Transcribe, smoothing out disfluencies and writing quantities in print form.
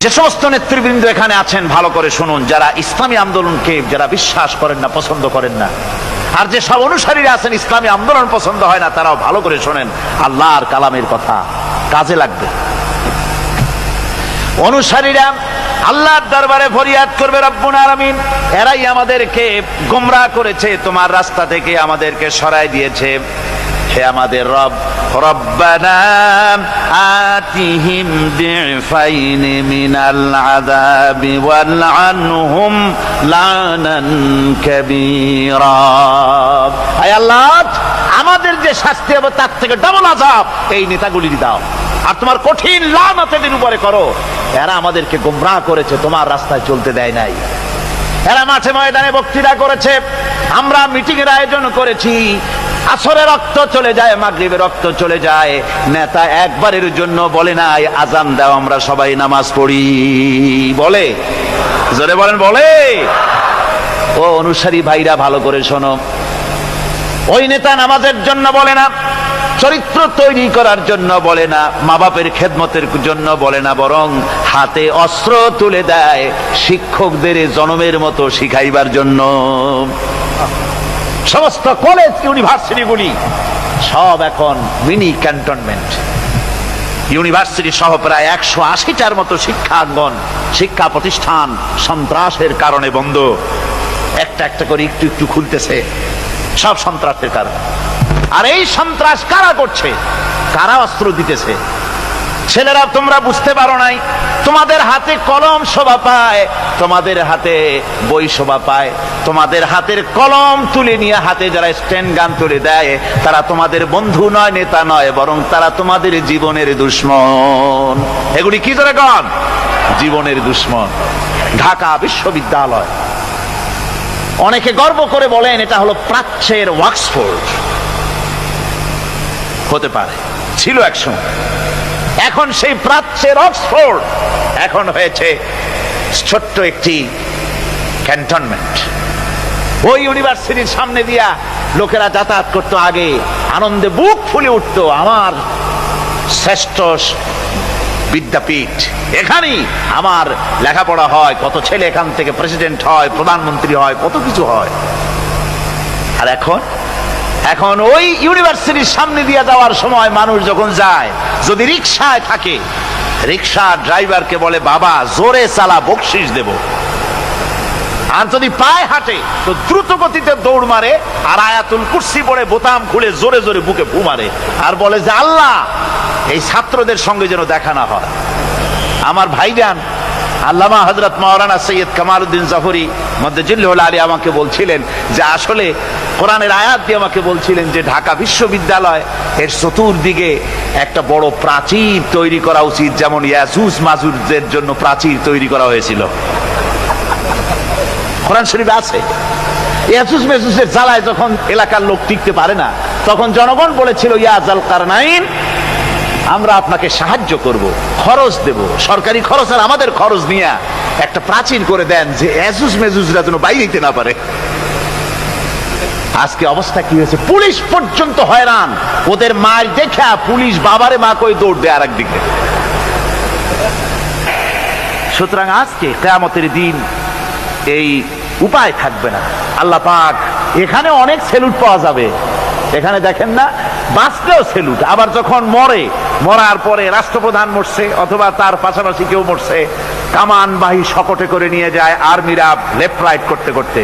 যে সমস্ত নেতৃবৃন্দ এখানে আছেন ভালো করে শুনুন, যারা ইসলামী আন্দোলনকে যারা বিশ্বাস করেন না, পছন্দ করেন না, আর যে সব অনুসারীরা আছেন ইসলামী আন্দোলন পছন্দ হয় না, তারাও ভালো করে শোনেন, আল্লাহর কালামের কথা কাজে লাগবে। অনুসারীরা আল্লাহর দরবারে ফরিয়াদ করবে, রব্বুল আলামিন এরাই আমাদেরকে গোমরাহ করেছে, তোমার রাস্তা থেকে আমাদেরকে সরাই দিয়েছে। হে আমাদের রব, রব্বানা আতিহিম দিফাইন মিনাল আযাবি ওয়ালআনহুম লানান কাবীরা। আয় আল্লাহ, আমাদের যে শাস্তি হবে তার থেকে ডাবল আযাব এই নেতাগুলির দাও, আর তোমার কঠিন লানত এদের উপরে করো। এরা আমাদেরকে গোমরাহ করেছে, তোমার রাস্তায় চলতে দেয় নাই। এরা মাঠে ময়দানে বক্তৃতা করেছে, আমরা মিটিং এর আয়োজন করেছি, আসরে রক্ত চলে যায়, মাগরিবে রক্ত চলে যায়, নেতা একবারের জন্য বলে নাই আজান দাও আমরা সবাই নামাজ পড়ি। বলে? জোরে বলেন, বলে? ও অনুসারী ভাইরা ভালো করে শোনো, ওই নেতা নামাজের জন্য বলে না, চরিত্র তৈরি করার জন্য বলে না, মা বাপের খেদমতের জন্য বলে না, বরং হাতে অস্ত্র তুলে দেয় শিক্ষকদের জনমের মতো শিখাইবার জন্য। সমস্ত কলেজ ইউনিভার্সিটিগুলি সব এখন মিনি ক্যান্টনমেন্ট। ইউনিভার্সিটি সহ প্রায় 180টার মতো শিক্ষাঙ্গন, শিক্ষা প্রতিষ্ঠান সন্ত্রাসের কারণে বন্ধ। একটা একটা করে একটু একটু খুলতেছে, সব সন্ত্রাসের কারণে। আর এই সন্ত্রাস কারা করছে? কারা অস্ত্র দিতেছে? ছেলেরা, তোমরা বুঝতে পারো নাই, তোমাদের হাতে কলম শোভা পায়, তোমাদের হাতে বই শোভা পায়, তোমাদের হাতের কলম তুলে নিয়ে হাতে যারা স্ট্যান্ড গান তুলে দেয়, তারা তোমাদের বন্ধু নয়, নেতা নয়, বরং তারা তোমাদের জীবনের দুশ্মন। এগুলি কি করে গণ? জীবনের দুশ্মন। ঢাকা বিশ্ববিদ্যালয়, অনেকে গর্ব করে বলেন এটা হলো প্রাচ্যের অক্সফোর্ড। হতে পারে, ছিল একসময়। এখন সেই প্রাচ্যের অক্সফোর্ড এখন হয়েছে ছোট্ট একটি ক্যান্টনমেন্ট। ওই ইউনিভার্সিটির সামনে দিয়া লোকেরা যাতায়াত করতো, আগে আনন্দে বুক ফুলে উঠতো, আমার শ্রেষ্ঠ বিদ্যাপীঠ, এখানেই আমার লেখাপড়া হয়, কত ছেলে এখান থেকে প্রেসিডেন্ট হয়, প্রধানমন্ত্রী হয়, কত কিছু হয়। আর এখন ওই ইউনিভার্সিটির সামনে দিয়ে যাওয়ার সময় মানুষ যখন যায়, যদি রিকশায় থাকে, রিকশা ড্রাইভারকে বলে বাবা জোরে চালা, বকশিস দেব। আর যদি পায়ে হাঁটে তো দ্রুত গতিতে দৌড় মারে, আর আয়াতুল কুরসি পড়ে বোতাম খুলে জোরে জোরে বুকে ফু মারে, আর বলে যে আল্লাহ এই ছাত্রদের সঙ্গে যেন দেখা না হয়। আমার ভাইজান আল্লামা হযরত মাওলানা সৈয়দ কামালউদ্দিন জাফরি মাদ্দাজিল্লাহুল আলী আমাকে বলছিলেন যে আসলে কোরআনের আয়াত দিয়ে আমাকে বলছিলেন যে ঢাকা বিশ্ববিদ্যালয় এর চতুর্দিকে একটা বড় প্রাচীর তৈরি করা উচিত, যেমন ইয়াজুজ মাজুজের জন্য প্রাচীর তৈরি করা হয়েছিল। কোরআন শরীফে আছে। ইয়াজুজ মাজুজের জ্বালায় যখন এলাকার লোক টিকতে পারে না, তখন জনগণ বলেছিল ইয়া যাল কারনাইন, আমরা আপনাকে সাহায্য করব, খরচ দেব, সরকারি খরচ আর আমাদের খরচ নিয়ে একটা প্রাচীর করে দেন যে ইয়াজুজ মাজুজরা যেন বাইরে যেতে না পারে। আজকে অবস্থা কি হয়েছে? পুলিশ পর্যন্ত হয়রান, ওদের মার দেখা পুলিশ বাবারে মা কই দৌড় দেয় আর একদিকে। সুতরাং আজকে কিয়ামতের দিন এই উপায় থাকবে না। আল্লাহ পাক এখানে অনেক সেলুট পাওয়া যাবে, এখানে দেখেন না, বাঁচলেও সেলুট, আবার যখন মরার পরে রাষ্ট্রপ্রধান মরছে অথবা তার পাশাপাশি কেউ মরছে, কামানবাহী শকটে করে নিয়ে যায় আর্মিরা লেফট রাইট করতে করতে,